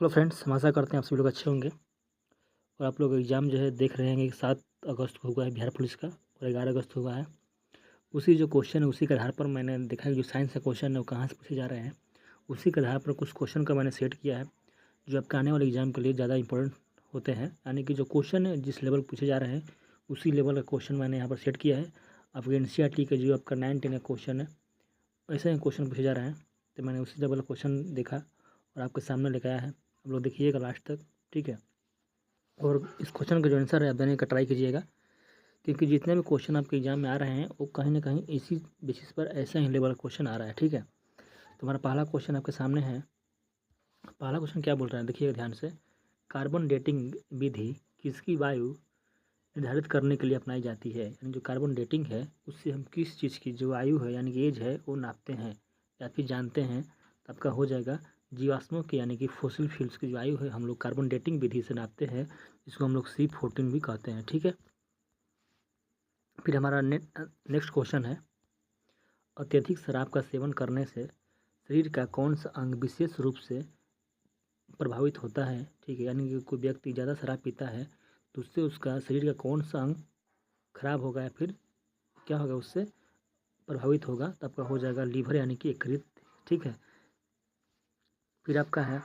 Hello friends, हम आशा करते हैं आप सभी लोग अच्छे होंगे और आप लोग एग्ज़ाम जो है देख रहे हैं कि 7 अगस्त को हुआ है बिहार पुलिस का और 11 अगस्त को हुआ है। उसी जो क्वेश्चन है उसी के आधार पर मैंने देखा है जो साइंस का क्वेश्चन है वो कहाँ से पूछे जा रहे हैं। उसी के आधार पर कुछ क्वेश्चन का मैंने सेट किया है जो आपके आने वाले एग्ज़ाम के लिए ज़्यादा इंपॉर्टेंट होते हैं। यानी कि जो क्वेश्चन है जिस लेवल पूछे जा रहे हैं उसी लेवल का क्वेश्चन मैंने यहाँ पर सेट किया है। आपके NCERT के जो आपका 9-10 का क्वेश्चन है वैसे ही क्वेश्चन पूछे जा रहे हैं, तो मैंने उसी लेवल का क्वेश्चन देखा और आपके सामने लेकर आया है। आप लोग देखिएगा लास्ट तक, ठीक है। और इस क्वेश्चन का जो आंसर है आप देने का ट्राई कीजिएगा, क्योंकि जितने भी क्वेश्चन आपके एग्जाम में आ रहे हैं वो कहीं ना कहीं इसी बेसिस पर ऐसा ही लेवल क्वेश्चन आ रहा है, ठीक है। तो हमारा पहला क्वेश्चन आपके सामने है। पहला क्वेश्चन क्या बोल रहा है, देखिएगा ध्यान से। कार्बन डेटिंग विधि किसकी वायु निर्धारित करने के लिए अपनाई जाती है। यानी जो कार्बन डेटिंग है उससे हम किस चीज़ की जो आयु है यानी कि एज है वो नापते हैं या फिर जानते हैं। तो आपका हो जाएगा जीवाश्मों की यानी कि फॉसिल फ्यूल्स की जो आयु है हम लोग कार्बन डेटिंग विधि से नापते हैं, जिसको हम लोग C14 भी कहते हैं, ठीक है। फिर हमारा नेक्स्ट क्वेश्चन है। अत्यधिक शराब का सेवन करने से शरीर का कौन सा अंग विशेष रूप से प्रभावित होता है, ठीक है। यानी कि कोई व्यक्ति ज़्यादा शराब पीता है तो उससे उसका शरीर का कौन सा अंग खराब होगा या फिर क्या होगा, उससे प्रभावित होगा। तो आपका हो जाएगा लीवर यानी कि यकृत, ठीक है। फिर आपका है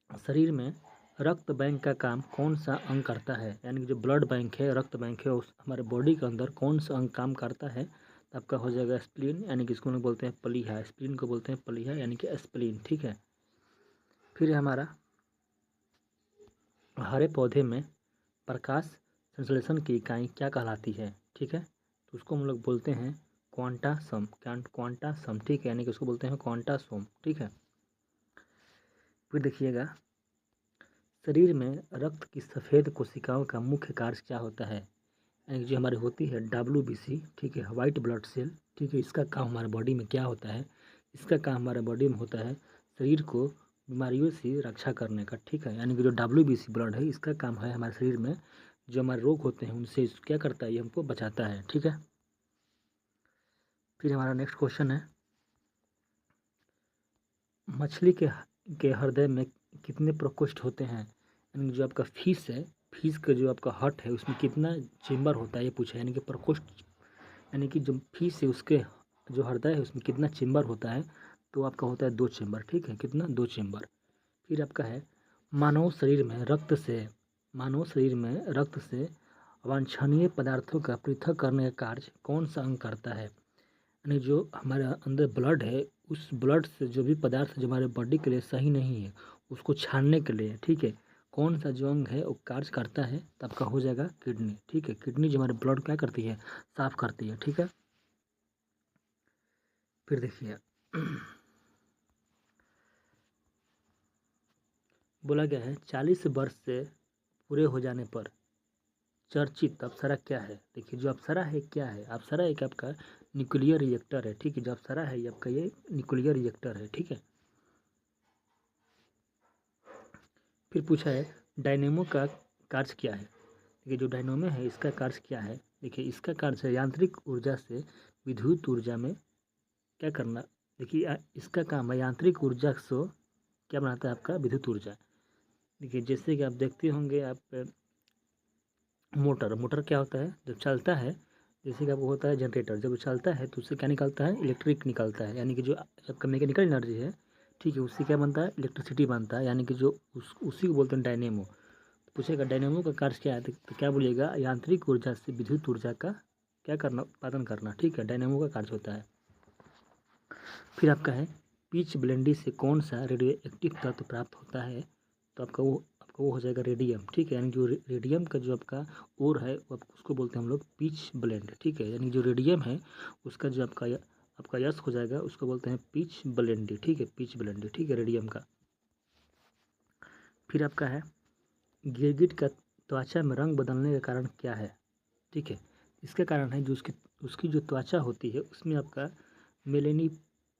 शरीर में रक्त बैंक का काम कौन सा अंग करता है। यानी कि जो ब्लड बैंक है, रक्त बैंक है, उस हमारे बॉडी के अंदर कौन सा अंग काम करता है। तो आपका हो जाएगा स्प्लीन, यानी कि इसको हम लोग बोलते हैं प्लीहा। स्प्लीन को बोलते हैं प्लीहा यानी कि स्प्लीन, ठीक है। फिर है हमारा हरे पौधे में प्रकाश संश्लेषण की इकाई क्या कहलाती है, ठीक है। तो उसको हम लोग बोलते हैं क्वांटासम, क्वांटासम, ठीक है। यानी कि उसको बोलते हैं क्वांटासोम, ठीक है। फिर देखिएगा शरीर में रक्त की सफ़ेद कोशिकाओं का मुख्य कार्य क्या होता है। यानी कि जो हमारी होती है WBC, ठीक है, वाइट ब्लड सेल, ठीक है। इसका काम हमारे बॉडी में क्या होता है, इसका काम हमारे बॉडी में होता है शरीर को बीमारियों से रक्षा करने का, ठीक है। यानी कि जो WBC ब्लड है इसका काम है हमारे शरीर में जो हमारे रोग होते हैं उनसे क्या करता है, ये हमको बचाता है, ठीक है। फिर हमारा नेक्स्ट क्वेश्चन है। मछली के हृदय में कितने प्रकोष्ठ होते हैं। यानी जो आपका फिश है, फिश का जो आपका हार्ट है उसमें कितना चेम्बर होता है ये पूछा है। यानी कि प्रकोष्ठ यानी कि जो फिश है उसके जो हृदय है उसमें कितना चेम्बर होता है। तो आपका होता है 2 चेम्बर, ठीक है। कितना, 2 चेम्बर। फिर आपका है मानव शरीर में रक्त से अवांछनीय पदार्थों का पृथक करने का कार्य कौन सा अंग करता है। यानी जो हमारे अंदर ब्लड है उस ब्लड से जो भी पदार्थ जो हमारे बॉडी के लिए सही नहीं है उसको छानने के लिए, ठीक है, कौन सा जो अंग है वो कार्य करता है। तो आपका हो जाएगा किडनी, ठीक है। किडनी जो हमारे ब्लड क्या करती है, साफ करती है, ठीक है। फिर देखिए बोला गया है 40 वर्ष से पूरे हो जाने पर चर्चित अप्सरा क्या है। देखिए जो अप्सरा है क्या है, अप्सरा एक आपका न्यूक्लियर रिएक्टर है, ठीक है। जो अप्सरा है ये आपका ये न्यूक्लियर रिएक्टर है, ठीक है। फिर पूछा है डायनेमो का कार्य क्या है। देखिए जो डायनेमो है इसका कार्य क्या है। देखिए इसका कार्य है यांत्रिक ऊर्जा से विद्युत ऊर्जा में क्या करना। देखिए इसका काम है यांत्रिक ऊर्जा से क्या बनाता है, आपका विद्युत ऊर्जा। देखिए जैसे कि आप देखते होंगे आप मोटर, मोटर क्या होता है जब चलता है, जैसे कि आपको होता है जनरेटर, जब चलता है तो उससे क्या निकलता है, इलेक्ट्रिक निकलता है। यानी कि जो आपका मैकेनिकल एनर्जी है, ठीक है, उससे क्या बनता है, इलेक्ट्रिसिटी बनता है। यानी कि जो उसी को बोलते हैं डायनेमो। तो पूछेगा डायनेमो का कार्य क्या है, तो क्या बोलिएगा, यांत्रिक ऊर्जा से विद्युत ऊर्जा का क्या करना, उत्पादन करना, ठीक है। डायनेमो का कार्य होता है। फिर आपका है पिच ब्लेंडी से कौन सा रेडियो एक्टिव तत्व प्राप्त होता है। तो आपका वो हो जाएगा रेडियम, ठीक है। यानी जो रेडियम का जो आपका ओर है वो उसको बोलते हैं हम लोग पिच ब्लेंड, ठीक है। यानी जो रेडियम है उसका जो आपका यश हो जाएगा उसको बोलते हैं पिच ब्लेंडी, ठीक है, पिच ब्लेंडी, ठीक है, रेडियम का। फिर आपका है गिरगिट का त्वचा में रंग बदलने का कारण क्या है, ठीक है। इसका कारण है जो उसकी जो त्वचा होती है उसमें आपका मेलेनी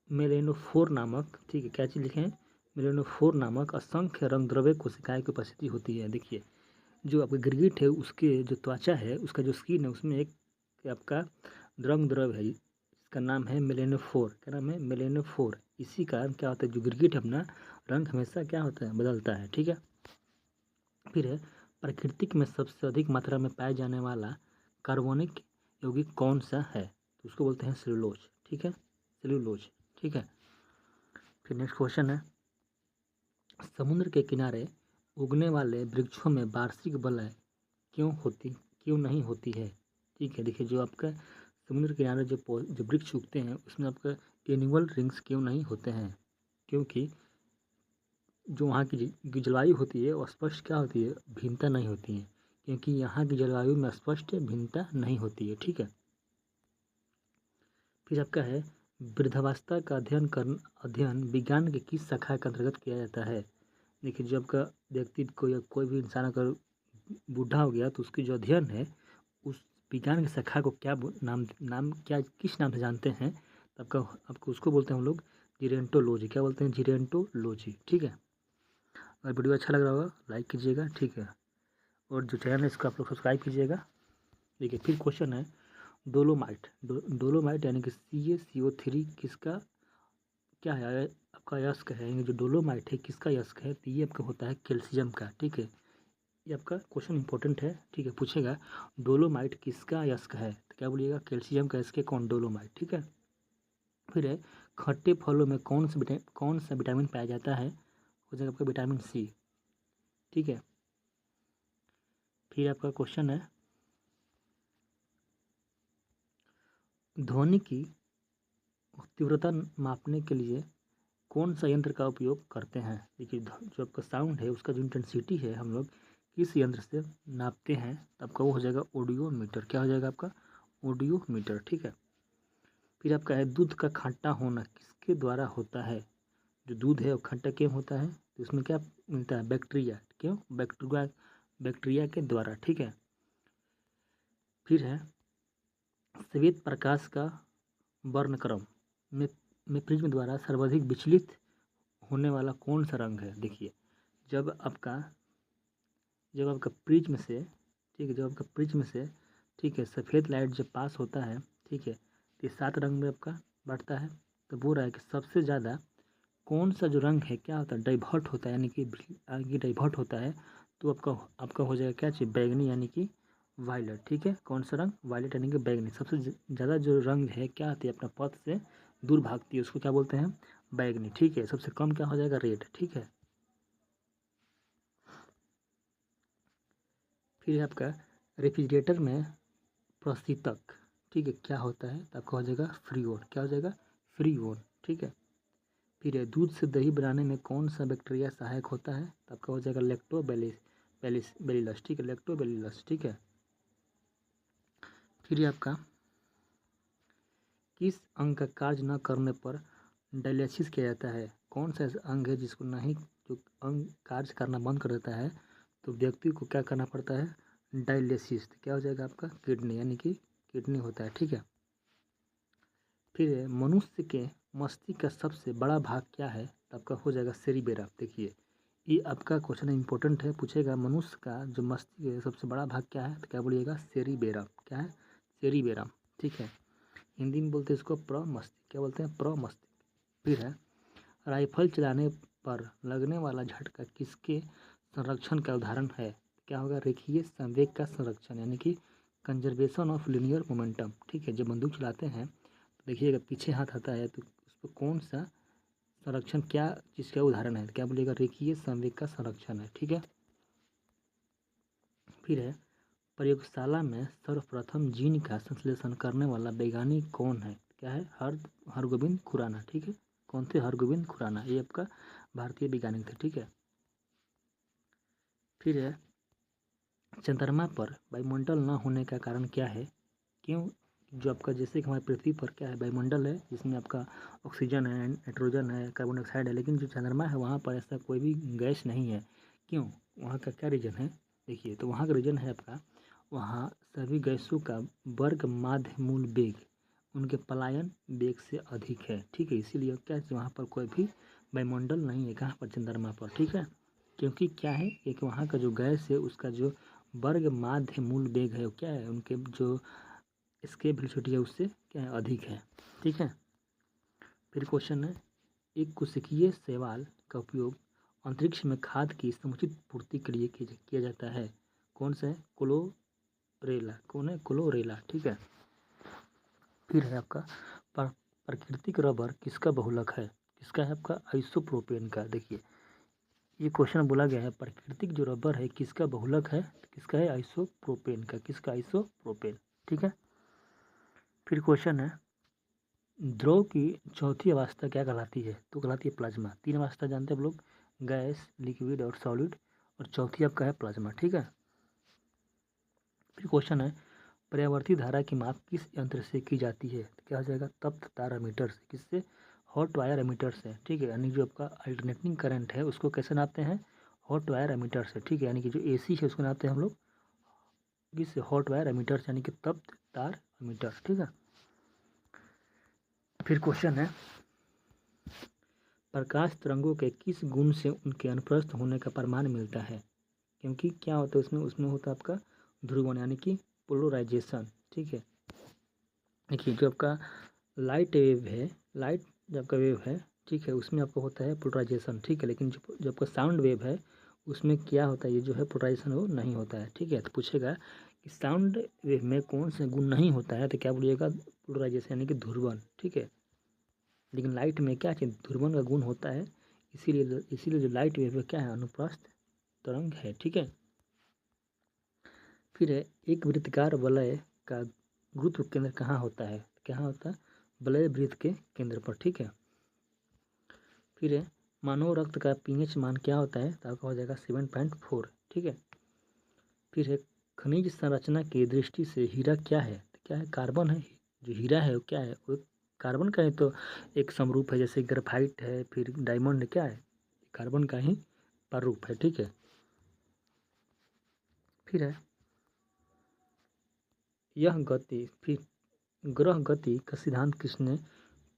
मेलेनोफोर नामक, ठीक है, क्या चीज़ लिखे हैं, मेलेनोफोर नामक असंख्य रंग द्रव्य कोशिकाएं की उपस्थिति होती है। देखिए जो आपका गिरगिट है उसके जो त्वचा है उसका जो स्किन है उसमें एक आपका रंग द्रव्य है, इसका नाम है मेलेनोफोर। क्या नाम है, मेलेनोफोर। इसी कारण क्या होता है, जो गिरगिट है अपना रंग हमेशा क्या होता है, बदलता है। ठीक है। फिर है, प्राकृतिक में सबसे अधिक मात्रा में पाया जाने वाला कार्बनिक यौगिक कौन सा है? तो उसको बोलते हैं सेलुलोज। ठीक है, सेलुलोज। ठीक है। फिर नेक्स्ट क्वेश्चन है, समुद्र के किनारे उगने वाले वृक्षों में वार्षिक बलय क्यों नहीं होती है? ठीक है, देखिए जो आपका समुद्र के किनारे जो वृक्ष उगते हैं उसमें आपका एनुअल रिंग्स क्यों नहीं होते हैं? क्योंकि जो वहाँ की जलवायु होती है वो स्पष्ट क्या होती है, भिन्नता नहीं होती है, क्योंकि यहाँ की जलवायु में स्पष्ट भिन्नता नहीं होती है। ठीक है। फिर आपका है, वृद्धावस्था का अध्ययन विज्ञान के किस शाखा के अंतर्गत किया जाता है? देखिए जो आपका व्यक्ति को या कोई भी इंसान अगर बूढ़ा हो गया तो उसकी जो अध्ययन है उस विज्ञान की शाखा को क्या नाम क्या किस नाम से जानते हैं? तो आपको उसको बोलते हैं हम लोग जीरेंटोलॉजी। क्या बोलते हैं? जीरेंटोलॉजी। ठीक है। अगर वीडियो अच्छा लग रहा होगा लाइक कीजिएगा। ठीक है। और जो चैनल है इसको आप लोग सब्सक्राइब कीजिएगा। देखिए फिर क्वेश्चन है, डोलोमाइट डोलोमाइट यानी कि CaCO3 किसका क्या है? आपका यस्क है, यानी जो डोलोमाइट है किसका यस्क है? तो ये आपका होता है कैल्शियम का। ठीक है, ये आपका क्वेश्चन इंपॉर्टेंट है। ठीक है, पूछेगा डोलोमाइट किसका यस्क है, तो क्या बोलिएगा? कैल्शियम का यस्क है कौन? डोलोमाइट। ठीक है। फिर है, खट्टे फलों में कौन सा विटामिन पाया जाता है? हो जाएगा आपका विटामिन C। ठीक है। फिर आपका क्वेश्चन है, ध्वनि की तीव्रता मापने के लिए कौन सा यंत्र का उपयोग करते हैं? देखिए जो आपका साउंड है उसका जो इंटेंसिटी है हम लोग किस यंत्र से नापते हैं? तो आपका वो हो जाएगा ऑडियोमीटर। क्या हो जाएगा आपका? ऑडियोमीटर। ठीक है। फिर आपका है, दूध का खट्टा होना किसके द्वारा होता है? जो दूध है वो खट्टा क्यों होता है? तो इसमें क्या मिलता है? बैक्टीरिया। क्यों? बैक्टीरिया के द्वारा। ठीक है। फिर है, श्वेत प्रकाश का वर्णक्रम में प्रिज्म द्वारा सर्वाधिक विचलित होने वाला कौन सा रंग है? देखिए जब आपका प्रिज्म से ठीक है, जब आपका प्रिज्म से ठीक है सफ़ेद लाइट जब पास होता है, ठीक है, तो ये 7 रंग में आपका बांटता है। तो बोल रहा है कि सबसे ज़्यादा कौन सा जो रंग है क्या होता है? डाइवर्ट होता है, यानी कि आगे डाइवर्ट होता है। तो आपका हो जाएगा क्या चीज़? बैगनी, यानी कि वायलेट। ठीक है, कौन सा रंग? वायलेट यानी कि बैगनी। सबसे ज़्यादा जो रंग है क्या होती है? अपना पथ से दूर भागती है, उसको क्या बोलते हैं? बैगनी। ठीक है। सबसे कम क्या हो जाएगा? रेड। ठीक है। फिर आपका रेफ्रिजरेटर में प्रशीतक ठीक है क्या होता है? तो आपका हो जाएगा फ्रीओन। क्या हो जाएगा? फ्रीओन। ठीक है। फिर है, दूध से दही बनाने में कौन सा बैक्टीरिया सहायक होता है? तो आपका हो जाएगा लैक्टोबैसिलस। ठीक है, लैक्टोबैसिलस। ठीक है। फिर आपका किस अंग का कार्य न करने पर डायलिसिस किया जाता है? कौन सा ऐसा अंग है जिसको नहीं जो अंग कार्य करना बंद कर देता है तो व्यक्ति को क्या करना पड़ता है? डायलिसिस। क्या हो जाएगा आपका? किडनी, यानी कि किडनी होता है। ठीक है। फिर है, मनुष्य के मस्तिष्क का सबसे बड़ा भाग क्या है? तो आपका हो जाएगा सेरिबेरम। देखिए ये आपका क्वेश्चन इंपॉर्टेंट है, पूछेगा मनुष्य का जो मस्तिष्क है सबसे बड़ा भाग क्या है? तो क्या बोलिएगा? सेरिबेरम। क्या है? सेरिबेरम। ठीक है। हिंदी में बोलते हैं इसको प्रमस्तिष्क। क्या बोलते हैं? प्रमस्तिष्क। फिर है, राइफल चलाने पर लगने वाला झटका किसके संरक्षण का उदाहरण है? क्या होगा? रेखीय संवेग का संरक्षण, यानी कि कंजर्वेशन ऑफ लिनियर मोमेंटम। ठीक है। जब बंदूक चलाते हैं तो देखिएगा पीछे हाथ आता है तो उस पर कौन सा संरक्षण क्या चीज़ का उदाहरण है? क्या बोलिएगा? रेखीय संवेग का संरक्षण है। ठीक है। फिर है, प्रयोगशाला में सर्वप्रथम जीन का संश्लेषण करने वाला वैज्ञानिक कौन है? क्या है? हरगोविंद खुराना। ठीक है। कौन थे? हरगोविंद खुराना। ये आपका भारतीय वैज्ञानिक थे। ठीक है। फिर है, चंद्रमा पर वायुमंडल न होने का कारण क्या है? क्यों? जो आपका जैसे कि हमारी पृथ्वी पर क्या है? वायुमंडल है जिसमें आपका ऑक्सीजन है, नाइट्रोजन है, कार्बन डाइऑक्साइड है, लेकिन जो चंद्रमा है वहाँ पर ऐसा कोई भी गैस नहीं है। क्यों? वहाँ का क्या रीजन है? देखिए तो वहाँ का रीजन है आपका, वहाँ सभी गैसों का वर्ग माध्य मूल वेग उनके पलायन वेग से अधिक है। ठीक है। इसीलिए क्या है? वहाँ पर कोई भी वायुमंडल नहीं है। कहाँ पर? चंद्रमा पर। ठीक है। क्योंकि क्या है? एक वहाँ का जो गैस है उसका जो वर्ग माध्य मूल वेग है वो क्या है? उनके जो स्केप वेलोसिटी है उससे क्या है? अधिक है। ठीक है। फिर क्वेश्चन है, एक कोशिकीय शैवाल का उपयोग अंतरिक्ष में खाद की समुचित पूर्ति के लिए किया जाता है। कौन सा है? क्लोरेला। कौन है? क्लोरेला। ठीक है। फिर है आपका प्राकृतिक रबर किसका बहुलक है? किसका है? आपका आइसोप्रोपेन का। देखिए ये क्वेश्चन बोला गया है प्राकृतिक जो रबर है किसका बहुलक है? किसका है? आइसोप्रोपेन का। किसका? आइसोप्रोपेन। ठीक है। फिर क्वेश्चन है द्रव की चौथी अवस्था क्या कहलाती है? तो कहलाती है प्लाज्मा। तीन अवस्था जानते हैं आप लोग, गैस, लिक्विड और सॉलिड, और चौथी आपका है प्लाज्मा। ठीक है। फिर क्वेश्चन है पर्यावर्ती धारा की माप किस यंत्र से की जाती है? तो क्या हो जाएगा? तप्त तार एमीटर से। किससे? हॉट वायर एमीटर से। ठीक है। यानी जो आपका अल्टरनेटिंग करंट है उसको कैसे नापते हैं? हॉट वायर एमीटर से। ठीक है। यानी कि जो एसी है उसको नापते हैं हम लोग किससे? हॉट वायर एमीटर से, यानी कि तप्त तार एमीटर। ठीक है। फिर क्वेश्चन है प्रकाश तरंगों के किस गुण से उनके अनुप्रस्थ होने का प्रमाण मिलता है? क्योंकि क्या होता है उसमें होता है आपका ध्रुवण, यानी कि पोलराइजेशन। ठीक है। देखिए जो आपका लाइट वेव है, लाइट जो आपका वेव है, ठीक है, उसमें आपको होता है पोलराइजेशन। ठीक है। लेकिन जो आपका साउंड वेव है उसमें क्या होता है? ये जो है पोलराइजेशन वो नहीं होता है। ठीक है। तो पूछेगा कि साउंड वेव में कौन से गुण नहीं होता है? तो क्या बोलिएगा? पोलराइजेशन, यानी कि ध्रुवण। ठीक है। लेकिन लाइट में क्या चीज? ध्रुवण का गुण होता है। इसीलिए जो लाइट वेव है क्या है? अनुप्रस्थ तरंग है। ठीक है। फिर है एक वृत्ताकार वलय का गुरुत्व केंद्र कहाँ होता है? कहाँ होता है? वलय वृत्त के केंद्र पर। ठीक है। फिर है मानव रक्त का पीएच मान क्या होता है? तो आपका हो जाएगा 7.4। ठीक है। फिर है खनिज संरचना की दृष्टि से हीरा क्या है? तो क्या है? कार्बन है। जो हीरा है वो क्या है? वो कार्बन का ही तो एक समरूप है। जैसे ग्रेफाइट है, फिर डायमंड क्या है? कार्बन का ही प्रारूप है। ठीक है। फिर है यह गति, फिर ग्रह गति का सिद्धांत किसने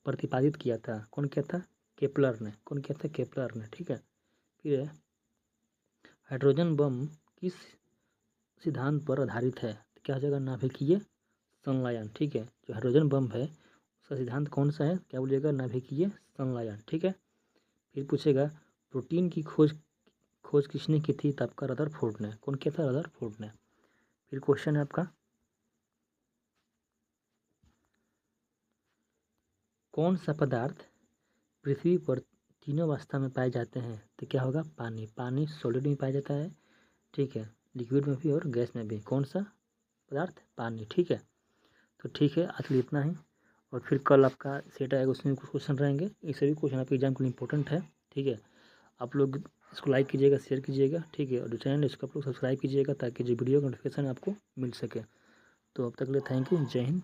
प्रतिपादित किया था? कौन किया था? केपलर ने। कौन किया था? केपलर ने। ठीक है। फिर है हाइड्रोजन बम किस सिद्धांत पर आधारित है? तो क्या हो जाएगा? नाभिकीय संलयन। ठीक है। जो हाइड्रोजन बम है उसका सिद्धांत कौन सा है? क्या बोलिएगा? नाभिकीय संलयन। ठीक है। फिर पूछेगा प्रोटीन की खोज किसने की थी? तो आपका रदरफोर्ड ने। कौन किया था? रदरफोर्ड ने। फिर क्वेश्चन है आपका कौन सा पदार्थ पृथ्वी पर तीनों अवस्था में पाए जाते हैं? तो क्या होगा? पानी। पानी सॉलिड में पाया जाता है। ठीक है। लिक्विड में भी और गैस में भी। कौन सा पदार्थ? पानी। ठीक है। तो ठीक है, आज के लिए इतना ही। और फिर कल आपका सेट आएगा, उसमें कुछ क्वेश्चन रहेंगे। ये सभी क्वेश्चन आपके एग्जाम के लिए इंपॉर्टेंट है। ठीक है। आप लोग इसको लाइक कीजिएगा, शेयर कीजिएगा। ठीक है। और जो चैनल है इसको आप लोग सब्सक्राइब कीजिएगा ताकि जो वीडियो का नोटिफिकेशन आपको मिल सके। तो अब तक के लिए थैंक यू। जय हिंद।